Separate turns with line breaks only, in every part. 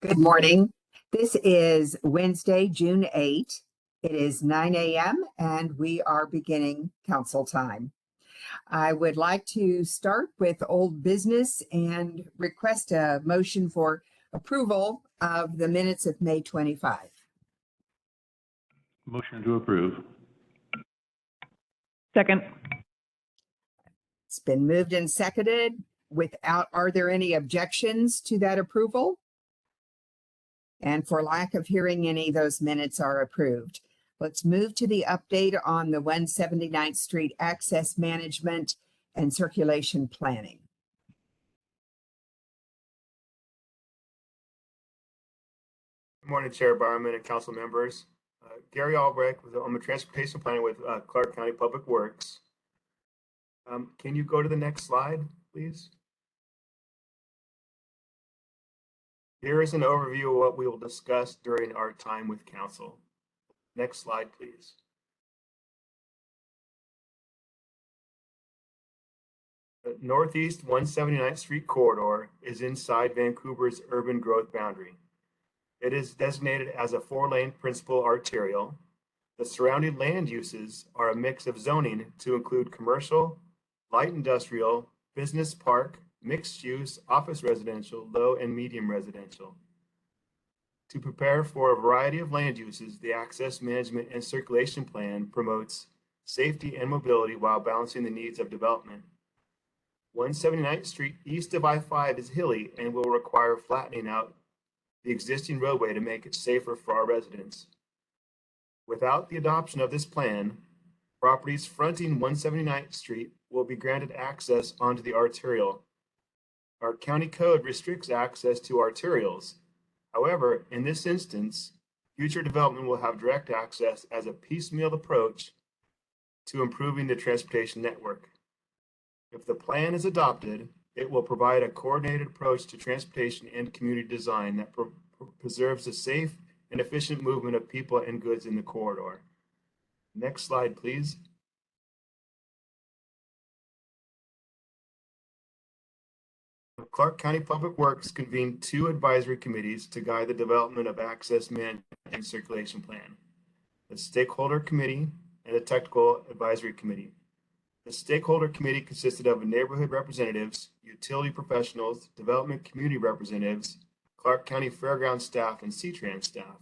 Good morning. This is Wednesday, June 8. It is 9 a.m. and we are beginning council time. I would like to start with old business and request a motion for approval of the minutes of May 25.
Motion to approve.
Second.
It's been moved and seconded. Are there any objections to that approval? And for lack of hearing any, those minutes are approved. Let's move to the update on the 179th Street access management and circulation planning.
Good morning, Chair Barman and council members. Gary Albrecht on the transportation planning with Clark County Public Works. Can you go to the next slide, please? Here is an overview of what we will discuss during our time with council. Next slide, please. The Northeast 179th Street corridor is inside Vancouver's urban growth boundary. It is designated as a 4-lane principal arterial. The surrounding land uses are a mix of zoning to include commercial, light industrial, business park, mixed use, office residential, low and medium residential. To prepare for a variety of land uses, the access management and circulation plan promotes safety and mobility while balancing the needs of development. 179th Street east of I-5 is hilly and will require flattening out the existing roadway to make it safer for our residents. Without the adoption of this plan, properties fronting 179th Street will be granted access onto the arterial. Our county code restricts access to arterials. However, in this instance, future development will have direct access as a piecemeal approach to improving the transportation network. If the plan is adopted, it will provide a coordinated approach to transportation and community design that preserves the safe and efficient movement of people and goods in the corridor. Next slide, please. Clark County Public Works convened 2 advisory committees to guide the development of access management and circulation plan: the Stakeholder Committee and the Technical Advisory Committee. The Stakeholder Committee consisted of neighborhood representatives, utility professionals, development community representatives, Clark County Fairgrounds staff, and CTRAN staff.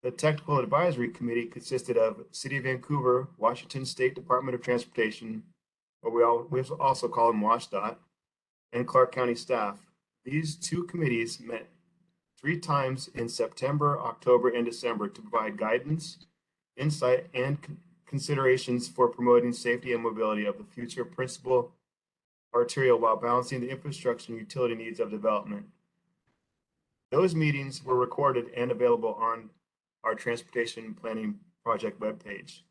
The Technical Advisory Committee consisted of City of Vancouver, Washington State Department of Transportation, or we also call them WashDOT, and Clark County staff. These 2 committees met 3 times in September, October, and December to provide guidance, insight, and considerations for promoting safety and mobility of the future principal arterial while balancing the infrastructure and utility needs of development. Those meetings were recorded and available on our transportation planning project webpage.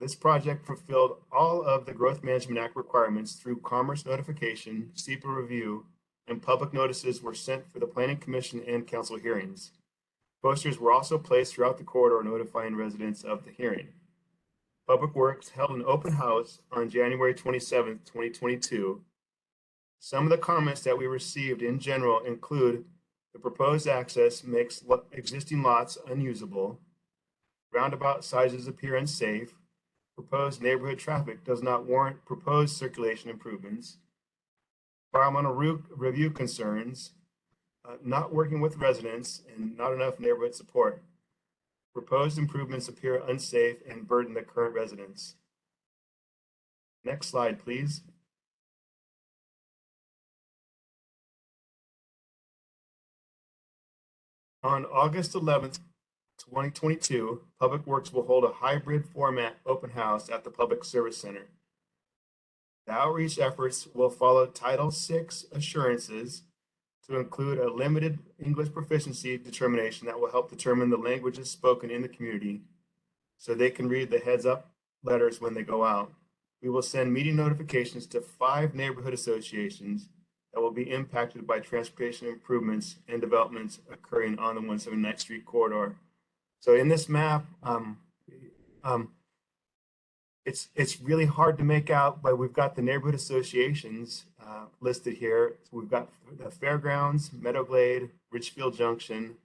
This project fulfilled all of the Growth Management Act requirements through commerce notification, SEPA review, and public notices were sent for the Planning Commission and council hearings. Posters were also placed throughout the corridor notifying residents of the hearing. Public Works held an open house on January 27, 2022. Some of the comments that we received in general include: the proposed access makes existing lots unusable, roundabout sizes appear unsafe, proposed neighborhood traffic does not warrant proposed circulation improvements, environmental review concerns, not working with residents, and not enough neighborhood support. Proposed improvements appear unsafe and burden the current residents. Next slide, please. On August 11th, 2022, Public Works will hold a hybrid format open house at the Public Service Center. The outreach efforts will follow Title VI assurances to include a limited English proficiency determination that will help determine the languages spoken in the community so they can read the heads up letters when they go out. We will send meeting notifications to 5 neighborhood associations that will be impacted by transportation improvements and developments occurring on the 179th Street corridor. So in this map, it's really hard to make out, but we've got the neighborhood associations listed here. So we've got the Fairgrounds, Meadowglade, Richfield Junction,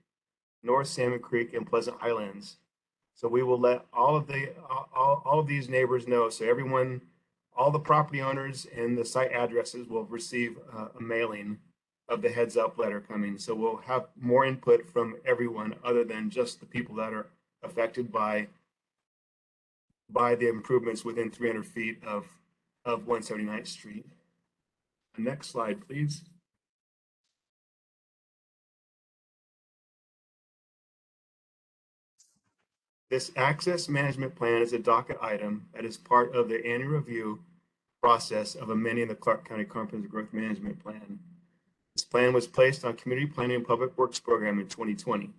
North Salmon Creek, and Pleasant Highlands. So we will let all of these neighbors know. So everyone, all the property owners and the site addresses will receive a mailing of the heads up letter coming. So we'll have more input from everyone other than just the people that are affected by the improvements within 300 feet of 179th Street. Next slide, please. This access management plan is a docket item that is part of the annual review process of amending the Clark County Comprehensive Growth Management Plan. This plan was placed on Community Planning and Public Works Program in 2020.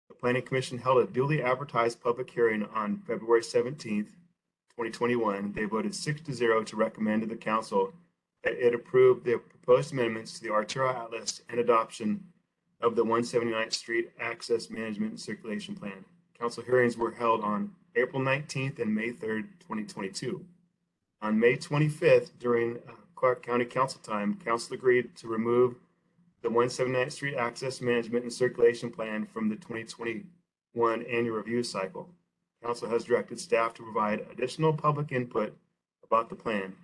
The Planning Commission held a duly advertised public hearing on February 17th, 2021. They voted 6-0 to recommend to the council that it approve the proposed amendments to the arterial atlas and adoption of the 179th Street Access Management and Circulation Plan. Council hearings were held on April 19th and May 3rd, 2022. On May 25th, during Clark County Council time, council agreed to remove the 179th Street Access Management and Circulation Plan from the 2021 annual review cycle. Council has directed staff to provide additional public input about the plan.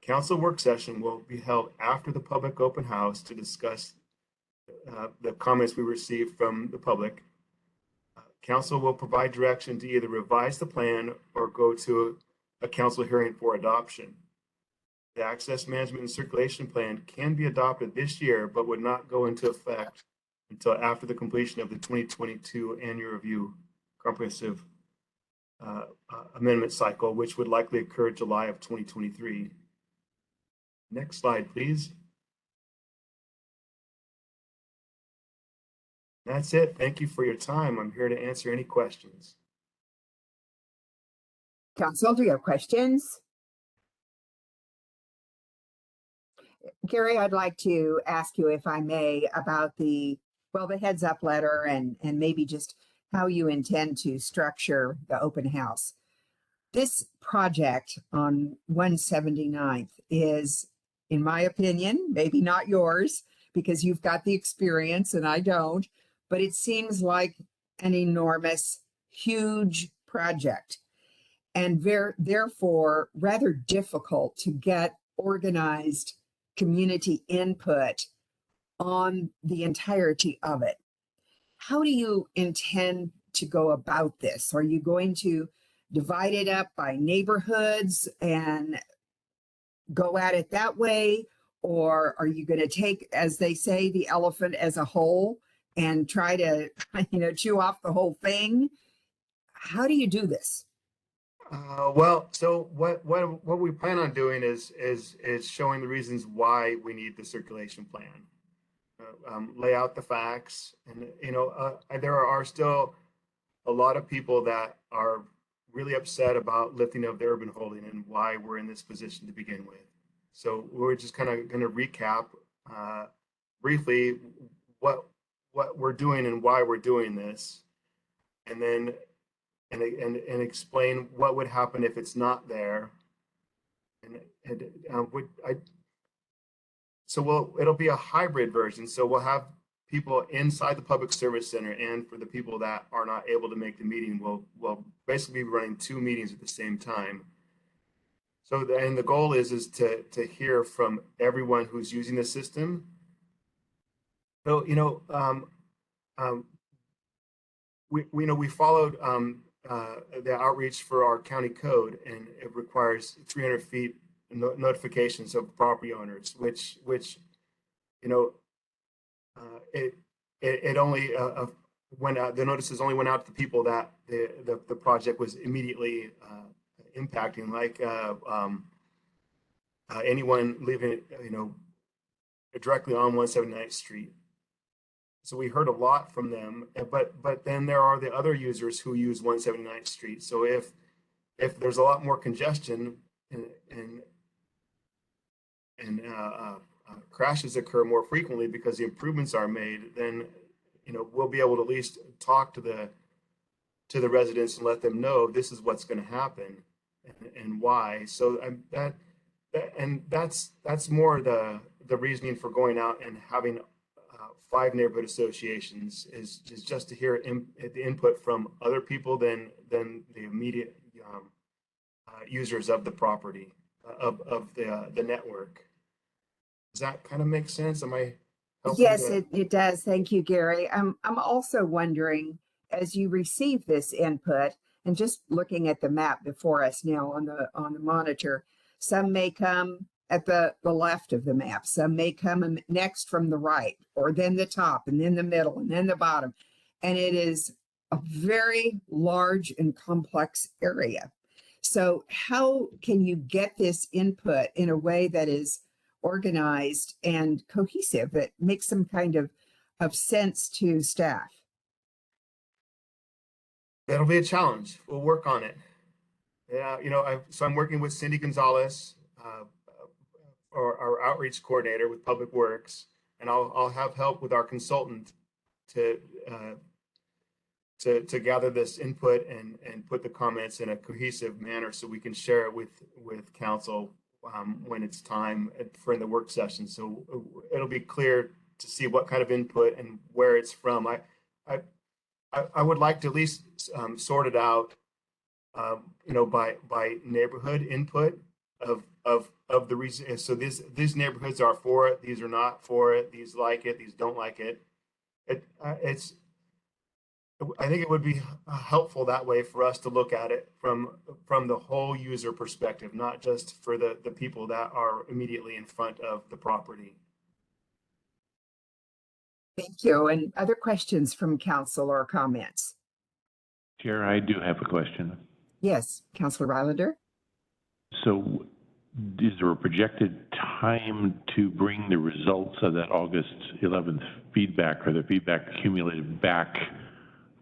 Council work session will be held after the public open house to discuss the comments we received from the public. Council will provide direction to either revise the plan or go to a council hearing for adoption. The Access Management and Circulation Plan can be adopted this year, but would not go into effect until after the completion of the 2022 annual review comprehensive amendment cycle, which would likely occur July of 2023. Next slide, please. That's it. Thank you for your time. I'm here to answer any questions.
Council, do you have questions? Gary, I'd like to ask you, if I may, about the heads up letter and maybe just how you intend to structure the open house. This project on 179th is, in my opinion, maybe not yours because you've got the experience and I don't, but it seems like an enormous, huge project and therefore rather difficult to get organized community input on the entirety of it. How do you intend to go about this? Are you going to divide it up by neighborhoods and go at it that way? Or are you going to take, as they say, the elephant as a whole and try to, chew off the whole thing? How do you do this?
Well, so what we plan on doing is showing the reasons why we need the circulation plan. Lay out the facts, and there are still a lot of people that are really upset about lifting of the urban holding and why we're in this position to begin with. So we're just kind of going to recap briefly what we're doing and why we're doing this, and then and explain what would happen if it's not there. So it'll be a hybrid version. So we'll have people inside the public service center, and for the people that are not able to make the meeting, we'll basically be running 2 meetings at the same time. So the goal is to hear from everyone who's using the system. So we followed the outreach for our county code, and it requires 300 feet notifications of property owners, which it only went out. The notices only went out to the people that the project was immediately impacting, like anyone living directly on 179th Street. So we heard a lot from them, but then there are the other users who use 179th Street. So if there's a lot more congestion and crashes occur more frequently because the improvements are made, then we'll be able to at least talk to to the residents and let them know this is what's going to happen and why. So that's more the reasoning for going out and having 5 neighborhood associations is just to hear the input from other people than the immediate users of the property of the network. Does that kind of make sense? Am I helping?
Yes, it does. Thank you, Gary. I'm also wondering, as you receive this input, and just looking at the map before us now on the monitor, some may come at the left of the map, some may come next from the right, or then the top, and then the middle, and then the bottom. And it is a very large and complex area. So how can you get this input in a way that is organized and cohesive, that makes some kind of sense to staff?
That'll be a challenge. We'll work on it. Yeah, so I'm working with Cindy Gonzalez, our outreach coordinator with Public Works, and I'll have help with our consultant to gather this input and put the comments in a cohesive manner so we can share it with council when it's time for the work session. So it'll be clear to see what kind of input and where it's from. I would like to at least sort it out, by neighborhood input of the reason. So these neighborhoods are for it, these are not for it, these like it, these don't like it. I think it would be helpful that way for us to look at it from the whole user perspective, not just for the people that are immediately in front of the property.
Thank you. And other questions from council or comments?
Chair, I do have a question.
Yes, Councilor Rylander.
So is there a projected time to bring the results of that August 11th feedback, or the feedback accumulated back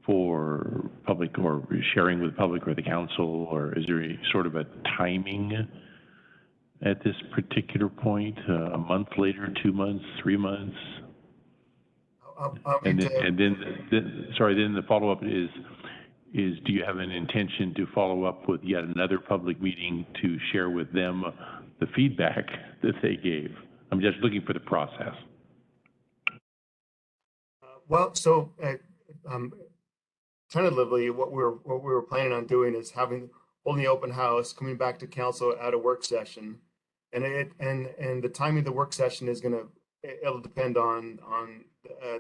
for public or sharing with public or the council, or is there a sort of a timing at this particular point? A month later, 2 months, 3 months? Then the follow-up is do you have an intention to follow up with yet another public meeting to share with them the feedback that they gave? I'm just looking for the process.
Tentatively, what we were planning on doing is holding the open house, coming back to council at a work session, and the timing of the work session it'll depend on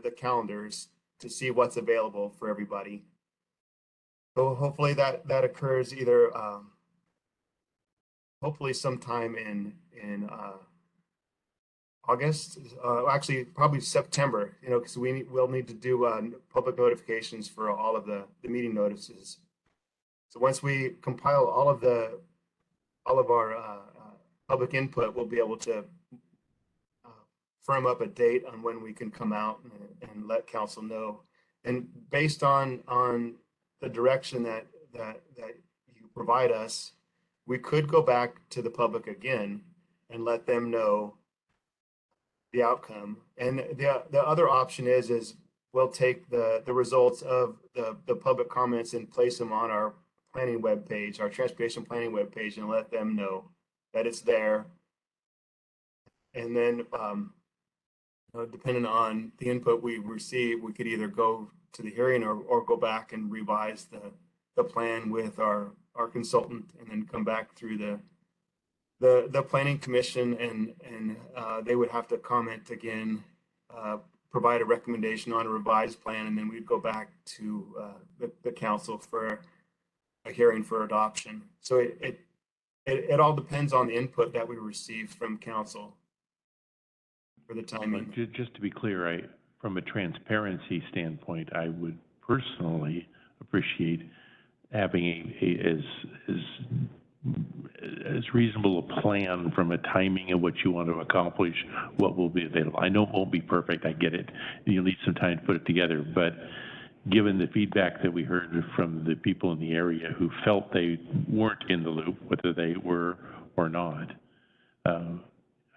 the calendars to see what's available for everybody. So hopefully that occurs either hopefully sometime in August, actually probably September, because we'll need to do public notifications for all of the meeting notices. So once we compile all of our public input, we'll be able to firm up a date on when we can come out and let council know. And based on the direction that you provide us, we could go back to the public again and let them know the outcome. And the other option is we'll take the results of the public comments and place them on our planning webpage, our transportation planning webpage, and let them know that it's there. And then depending on the input we receive, we could either go to the hearing or go back and revise the plan with our consultant, and then come back through the planning commission, and they would have to comment again, provide a recommendation on a revised plan, and then we'd go back to the council for a hearing for adoption. So it all depends on the input that we receive from council for the timing.
Just to be clear, from a transparency standpoint, I would personally appreciate having as reasonable a plan from a timing of what you want to accomplish, what will be available. I know it won't be perfect, I get it. You'll need some time to put it together, but given the feedback that we heard from the people in the area who felt they weren't in the loop, whether they were or not,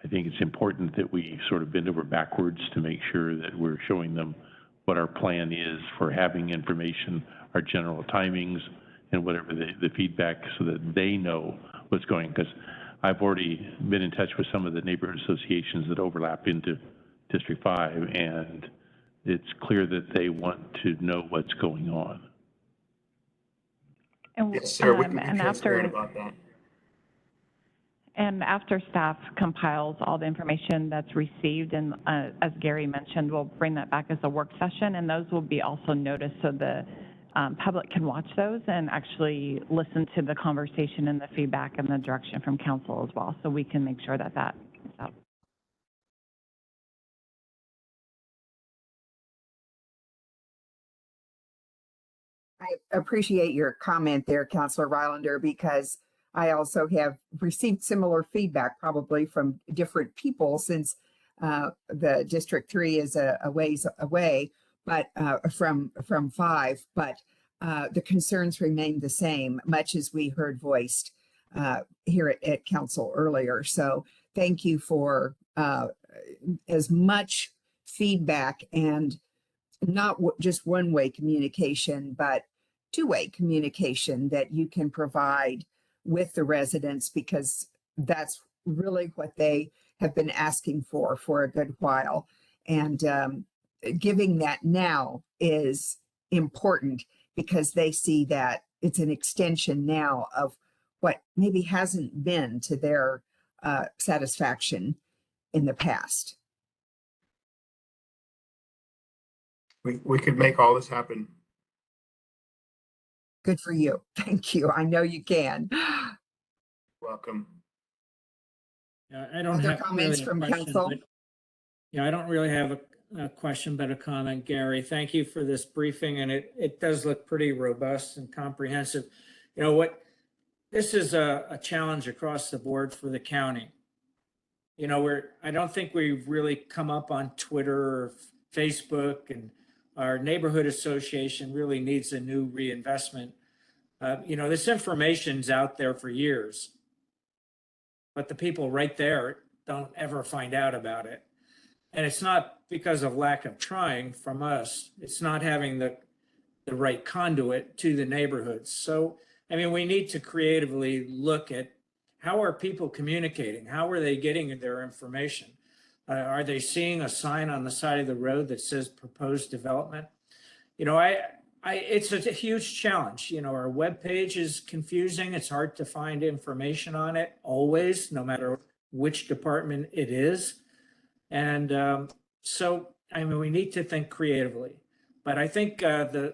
I think it's important that we sort of bend over backwards to make sure that we're showing them what our plan is for having information, our general timings, and whatever the feedback, so that they know what's going. Because I've already been in touch with some of the neighborhood associations that overlap into District 5, and it's clear that they want to know what's going on.
And,
Yes, sir. We can be
and
transparent
after
about that.
and after staff compiles all the information that's received, and as Gary mentioned, we'll bring that back as a work session, and those will be also noticed so the public can watch those and actually listen to the conversation and the feedback and the direction from council as well, so we can make sure that that is out.
I appreciate your comment there, Councilor Rylander, because I also have received similar feedback, probably from different people, since the District 3 is a ways away, but from 5, but the concerns remain the same, much as we heard voiced here at council earlier. So thank you for as much feedback, and not just one-way communication, but two-way communication that you can provide with the residents, because that's really what they have been asking for a good while. And giving that now is important, because they see that it's an extension now of what maybe hasn't been to their satisfaction in the past.
We could make all this happen.
Good for you. Thank you. I know you can.
Welcome.
Yeah, I don't
Other
have
comments
really a
from
question,
council?
but yeah, I don't really have a question, but a comment, Gary. Thank you for this briefing, and it does look pretty robust and comprehensive. You know what? This is a challenge across the board for the county. You know, I don't think we've really come up on Twitter or Facebook, and our neighborhood association really needs a new reinvestment. You know, this information's out there for years, but the people right there don't ever find out about it. And it's not because of lack of trying from us. It's not having the right conduit to the neighborhoods. So, I mean, we need to creatively look at how are people communicating? How are they getting their information? Are they seeing a sign on the side of the road that says proposed development? You know, it's a huge challenge. You know, our webpage is confusing. It's hard to find information on it always, no matter which department it is. And so, I mean, we need to think creatively. But I think the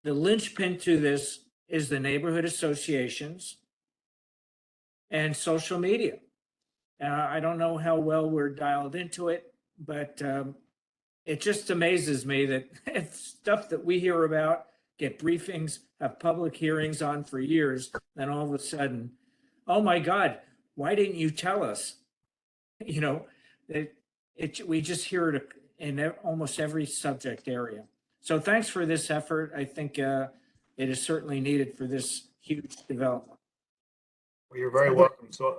linchpin to this is the neighborhood associations and social media. I don't know how well we're dialed into it, but it just amazes me that if stuff that we hear about, get briefings, have public hearings on for years, then all of a sudden, oh my God, why didn't you tell us? You know, we just hear it in almost every subject area. So thanks for this effort. I think it is certainly needed for this huge development.
Well, you're very welcome. So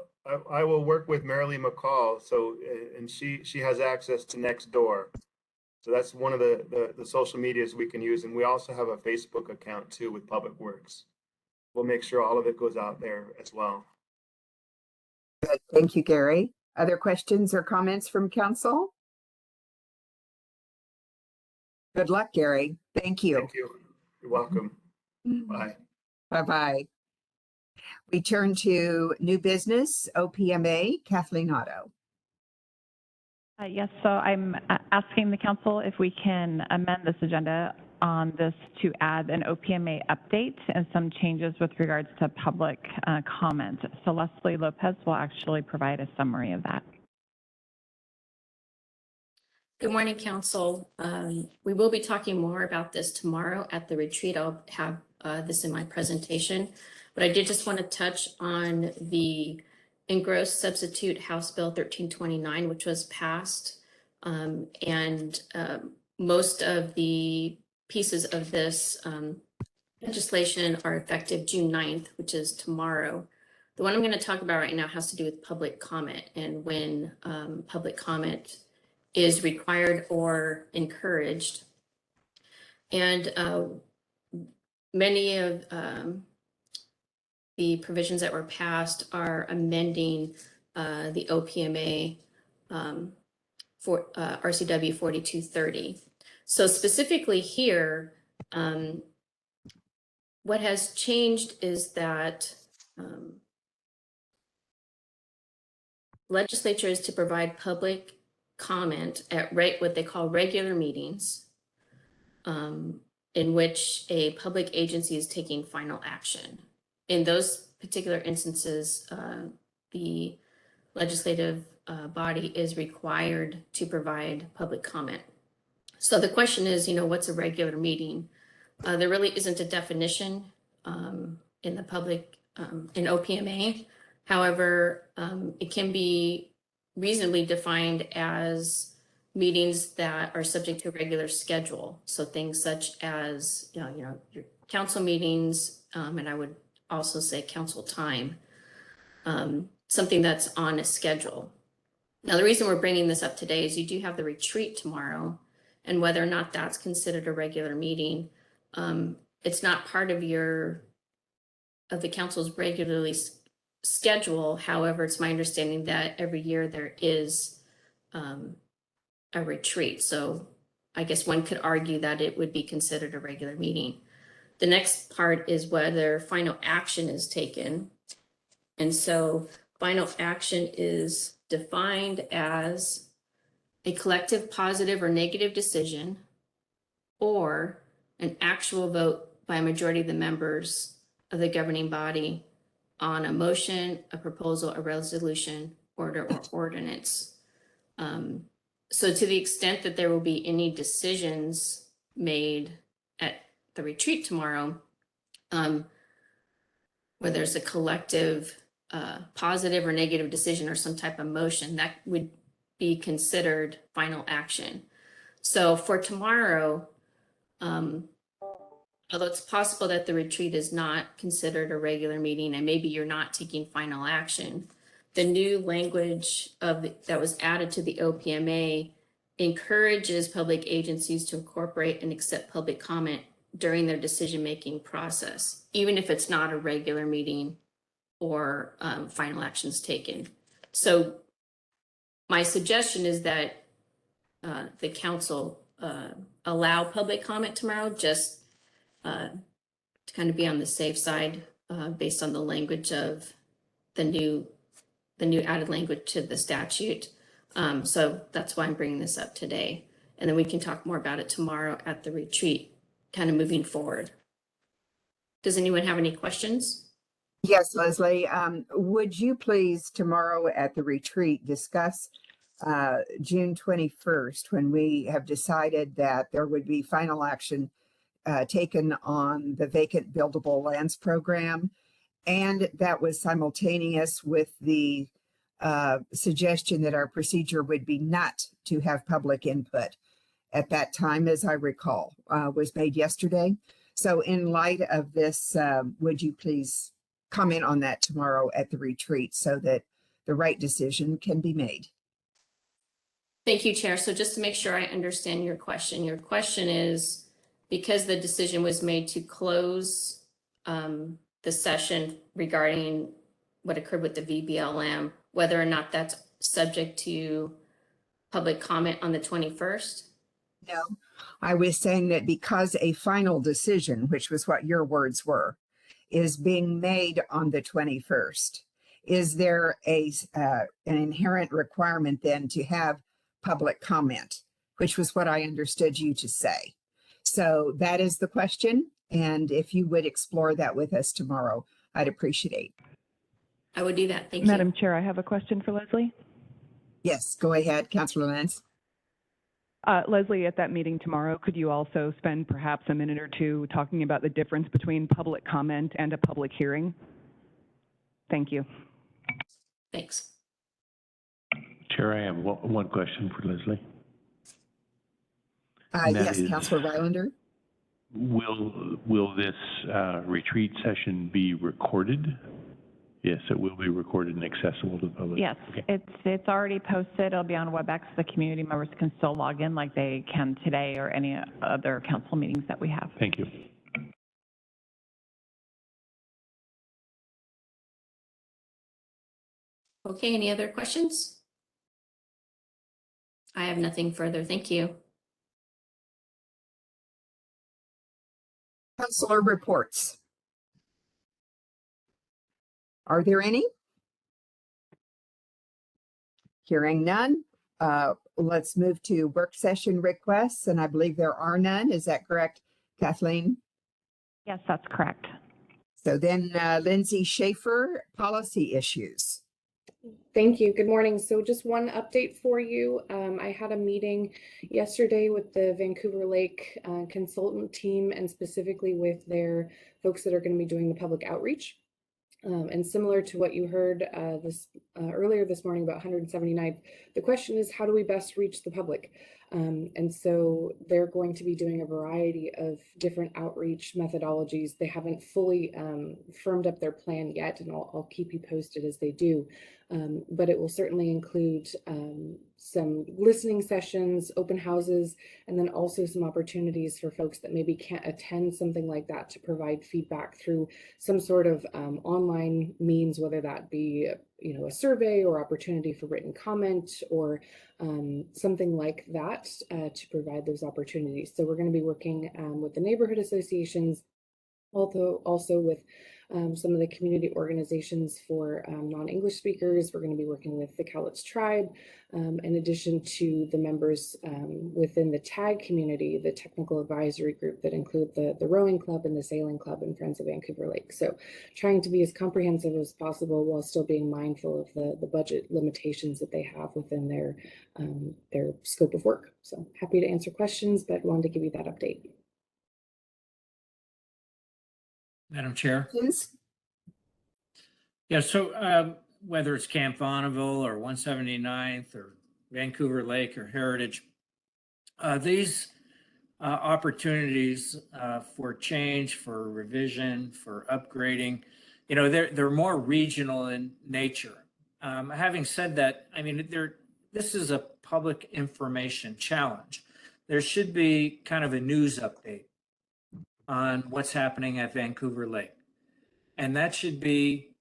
I will work with Marilee McCall. So, and she has access to Nextdoor. So that's one of the social medias we can use. And we also have a Facebook account too with Public Works. We'll make sure all of it goes out there as well.
Good. Thank you, Gary. Other questions or comments from council? Good luck, Gary. Thank you.
Thank you. You're welcome. Bye.
Bye-bye. We turn to new business, OPMA, Kathleen Otto.
Yes, so I'm asking the council if we can amend this agenda on this to add an OPMA update and some changes with regards to public comment. So Leslie Lopez will actually provide a summary of that.
Good morning, Council. We will be talking more about this tomorrow at the retreat. I'll have this in my presentation, but I did just want to touch on the engrossed substitute House Bill 1329, which was passed. And most of the pieces of this legislation are effective June 9th, which is tomorrow. The one I'm going to talk about right now has to do with public comment, and when public comment is required or encouraged. And many of the provisions that were passed are amending the OPMA for RCW 4230. So specifically here, what has changed is that legislature is to provide public comment at what they call regular meetings, in which a public agency is taking final action. In those particular instances, the legislative body is required to provide public comment. So the question is, what's a regular meeting? There really isn't a definition in the public, in OPMA. However, it can be reasonably defined as meetings that are subject to a regular schedule. So things such as, your council meetings, and I would also say council time, something that's on a schedule. Now, the reason we're bringing this up today is you do have the retreat tomorrow, and whether or not that's considered a regular meeting, it's not part of the council's regularly schedule. However, it's my understanding that every year there is a retreat. So I guess one could argue that it would be considered a regular meeting. The next part is whether final action is taken. And so final action is defined as a collective positive or negative decision, or an actual vote by a majority of the members of the governing body on a motion, a proposal, a resolution, order, or ordinance. So to the extent that there will be any decisions made at the retreat tomorrow, where there's a collective positive or negative decision or some type of motion, that would be considered final action. So for tomorrow, although it's possible that the retreat is not considered a regular meeting and maybe you're not taking final action, the new language that was added to the OPMA encourages public agencies to incorporate and accept public comment during their decision-making process, even if it's not a regular meeting or final actions taken. So my suggestion is that the council allow public comment tomorrow, just to kind of be on the safe side based on the language of the new added language to the statute. So that's why I'm bringing this up today. And then we can talk more about it tomorrow at the retreat, kind of moving forward. Does anyone have any questions?
Yes, Leslie, would you please tomorrow at the retreat discuss June 21st, when we have decided that there would be final action taken on the vacant buildable lands program, and that was simultaneous with the suggestion that our procedure would be not to have public input at that time, as I recall, was made yesterday. So in light of this, would you please comment on that tomorrow at the retreat so that the right decision can be made?
Thank you, Chair. So just to make sure I understand your question is, because the decision was made to close the session regarding what occurred with the VBLM, whether or not that's subject to public comment on the 21st?
No, I was saying that because a final decision, which was what your words were, is being made on the 21st, is there an inherent requirement then to have public comment, which was what I understood you to say. So that is the question. And if you would explore that with us tomorrow, I'd appreciate.
I would do that. Thank you.
Madam Chair, I have a question for Leslie.
Yes, go ahead, Councilor Lenz.
Leslie, at that meeting tomorrow, could you also spend perhaps a minute or two talking about the difference between public comment and a public hearing? Thank you.
Thanks.
Chair, I have one question for Leslie. And that
Yes,
is,
Councilor Rylander.
Will this retreat session be recorded? Yes, it will be recorded and accessible to the public.
Yes,
Okay.
it's already posted. It'll be on WebEx. The community members can still log in like they can today or any other council meetings that we have.
Thank you.
Okay, any other questions? I have nothing further. Thank you.
Councilor reports. Are there any? Hearing none, let's move to work session requests, and I believe there are none. Is that correct, Kathleen?
Yes, that's correct.
So then Lindsay Schaefer, policy issues.
Thank you. Good morning. So just one update for you. I had a meeting yesterday with the Vancouver Lake consultant team and specifically with their folks that are going to be doing the public outreach. And similar to what you heard earlier this morning about 179th, the question is, how do we best reach the public? And so they're going to be doing a variety of different outreach methodologies. They haven't fully firmed up their plan yet, and I'll keep you posted as they do. But it will certainly include some listening sessions, open houses, and then also some opportunities for folks that maybe can't attend something like that to provide feedback through some sort of online means, whether that be a survey or opportunity for written comment or something like that to provide those opportunities. So we're going to be working with the neighborhood associations, also with some of the community organizations for non-English speakers. We're going to be working with the Cowlitz Tribe, in addition to the members within the TAG community, the technical advisory group that include the rowing club and the sailing club and Friends of Vancouver Lake. So trying to be as comprehensive as possible while still being mindful of the budget limitations that they have within their scope of work. So happy to answer questions, but wanted to give you that update.
Madam Chair.
Questions?
Yeah, so whether it's Camp Bonneville or 179th or Vancouver Lake or Heritage, these opportunities for change, for revision, for upgrading, they're more regional in nature. Having said that, I mean, this is a public information challenge. There should be kind of a news update on what's happening at Vancouver Lake. And that should be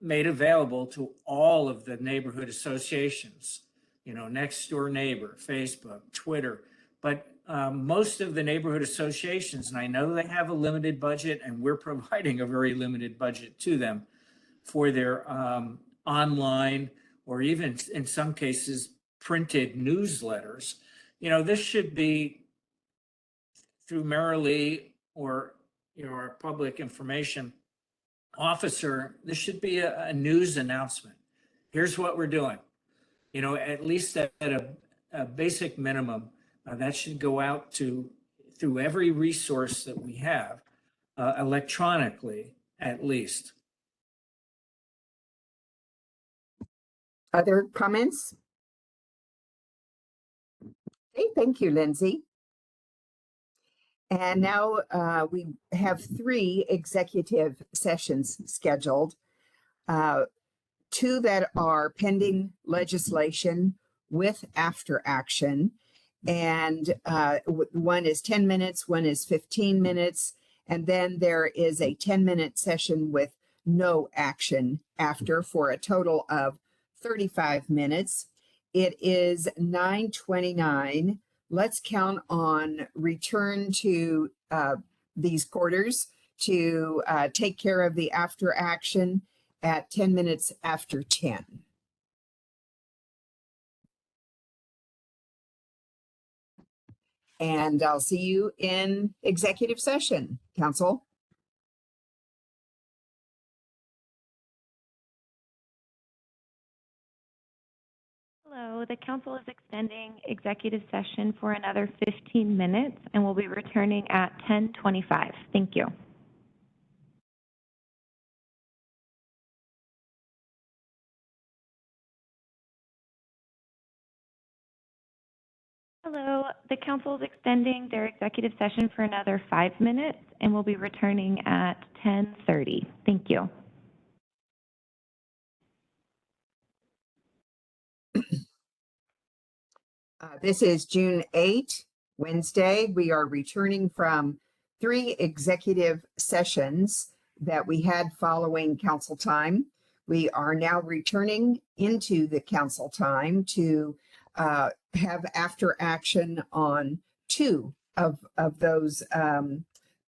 made available to all of the neighborhood associations, Next Door Neighbor, Facebook, Twitter. But most of the neighborhood associations, and I know they have a limited budget, and we're providing a very limited budget to them for their online or even in some cases printed newsletters. This should be through Marilee or our public information officer. This should be a news announcement. Here's what we're doing. At least at a basic minimum, that should go out through every resource that we have, electronically at least.
Other comments? Okay, thank you, Lindsay. And now we have 3 executive sessions scheduled, 2 that are pending legislation with after action. And one is 10 minutes, one is 15 minutes. And then there is a 10-minute session with no action after for a total of 35 minutes. It is 9:29. Let's count on return to these quarters to take care of the after action at 10 minutes after 10. And I'll see you in executive session, Council.
Hello, the council is extending executive session for another 15 minutes and will be returning at 10:25. Thank you. Hello, the council is extending their executive session for another 5 minutes and will be returning at 10:30. Thank you.
This is June 8, Wednesday. We are returning from 3 executive sessions that we had following council time. We are now returning into the council time to have after action on 2 of those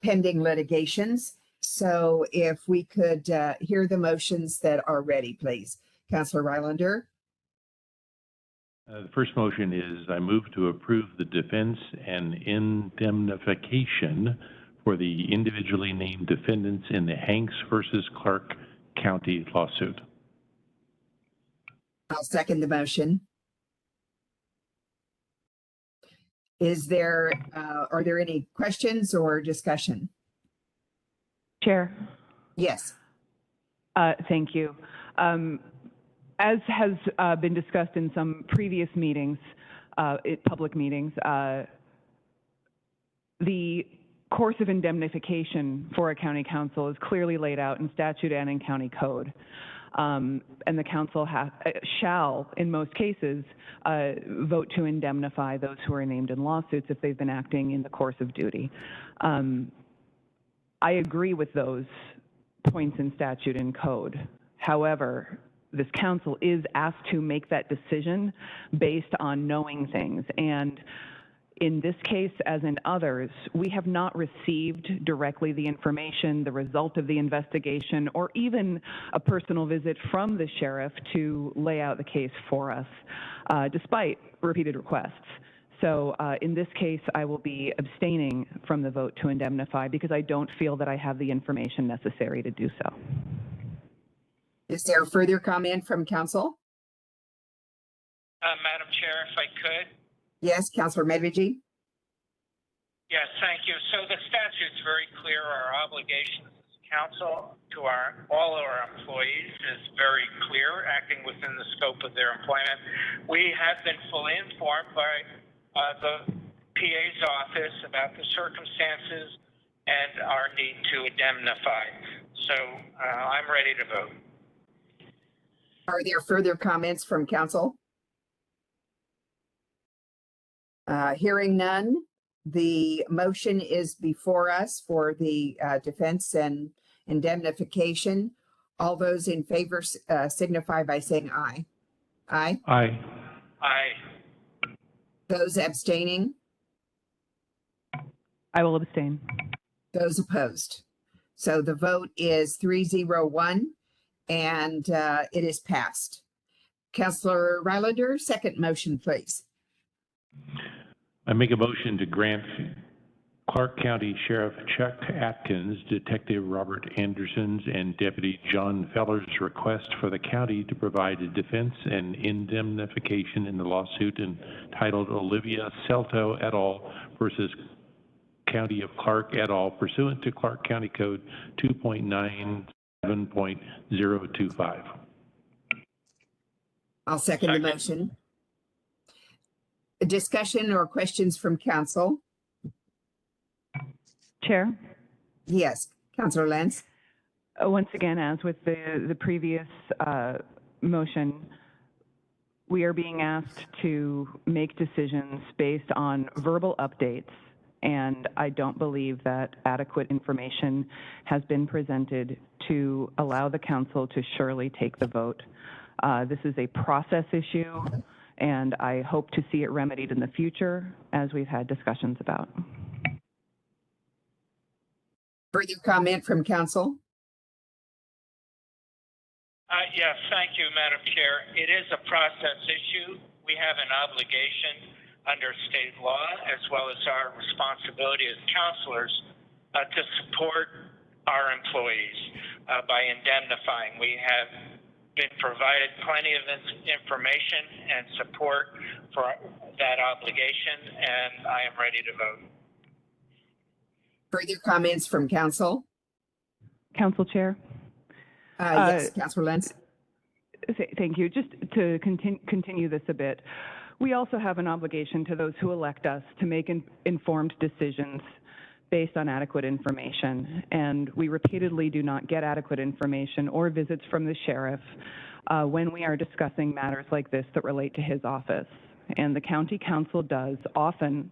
pending litigations. So if we could hear the motions that are ready, please. Councilor Rylander.
The first motion is I move to approve the defense and indemnification for the individually named defendants in the Hanks versus Clark County lawsuit.
I'll second the motion. Is there, are there any questions or discussion?
Chair.
Yes.
Thank you. As has been discussed in some previous meetings, public meetings, the course of indemnification for a county council is clearly laid out in statute and in county code. And the council shall, in most cases, vote to indemnify those who are named in lawsuits if they've been acting in the course of duty. I agree with those points in statute and code. However, this council is asked to make that decision based on knowing things. And in this case, as in others, we have not received directly the information, the result of the investigation, or even a personal visit from the sheriff to lay out the case for us, despite repeated requests. So in this case, I will be abstaining from the vote to indemnify because I don't feel that I have the information necessary to do so.
Is there further comment from council?
Madam Chair, if I could.
Yes, Councilor Medveji.
Yes, thank you. So the statute's very clear. Our obligations as council to all our employees is very clear, acting within the scope of their employment. We have been fully informed by the PA's office about the circumstances and our need to indemnify. So I'm ready to vote.
Are there further comments from council? Hearing none, the motion is before us for the defense and indemnification. All those in favor signify by saying aye. Aye.
Aye.
Aye.
Those abstaining?
I will abstain.
Those opposed? So the vote is 3-0-1 and it is passed. Councilor Rylander, second motion, please.
I make a motion to grant Clark County Sheriff Chuck Atkins, Detective Robert Anderson's, and Deputy John Feller's request for the county to provide a defense and indemnification in the lawsuit entitled Olivia Celto et al. Versus County of Clark et al. Pursuant to Clark County Code 2.97.025.
I'll second the motion. A discussion or questions from council?
Chair.
Yes, Councilor Lentz.
Once again, as with the previous motion, we are being asked to make decisions based on verbal updates, and I don't believe that adequate information has been presented to allow the council to surely take the vote. This is a process issue, and I hope to see it remedied in the future, as we've had discussions about.
Further comment from council?
Yes, thank you, Madam Chair. It is a process issue. We have an obligation under state law, as well as our responsibility as counselors, to support our employees by indemnifying. We have been provided plenty of information and support for that obligation, and I am ready to vote.
Further comments from council?
Council Chair.
Yes, Councilor Lentz.
Thank you. Just to continue this a bit, we also have an obligation to those who elect us to make informed decisions based on adequate information. And we repeatedly do not get adequate information or visits from the sheriff when we are discussing matters like this that relate to his office. and the county council does often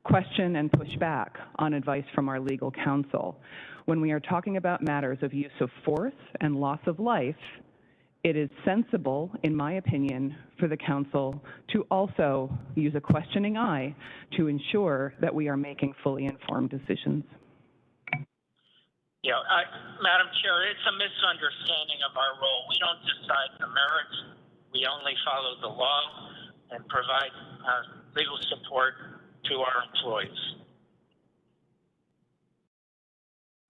question and push back on advice from our legal counsel. When we are talking about matters of use of force and loss of life, it is sensible, in my opinion, for the council to also use a questioning eye to ensure that we are making fully informed decisions.
Yeah, Madam Chair, it's a misunderstanding of our role. We don't decide the merits. We only follow the law and provide legal support to our employees.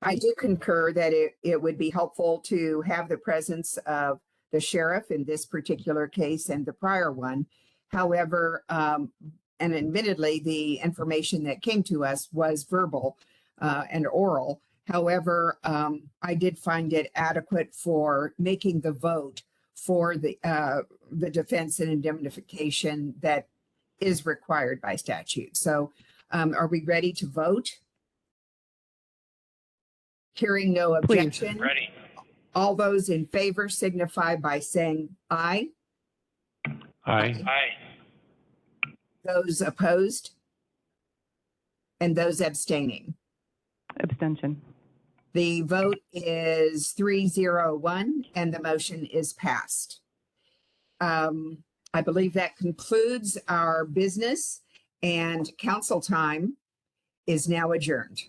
I do concur that it would be helpful to have the presence of the sheriff in this particular case and the prior one. However, and admittedly, the information that came to us was verbal and oral. However, I did find it adequate for making the vote for the defense and indemnification that is required by statute. So are we ready to vote? Hearing no objection.
Ready.
All those in favor signify by saying aye.
Aye.
Aye.
Those opposed? And those abstaining?
Abstention.
The vote is 301 and the motion is passed. I believe that concludes our business, and council time is now adjourned.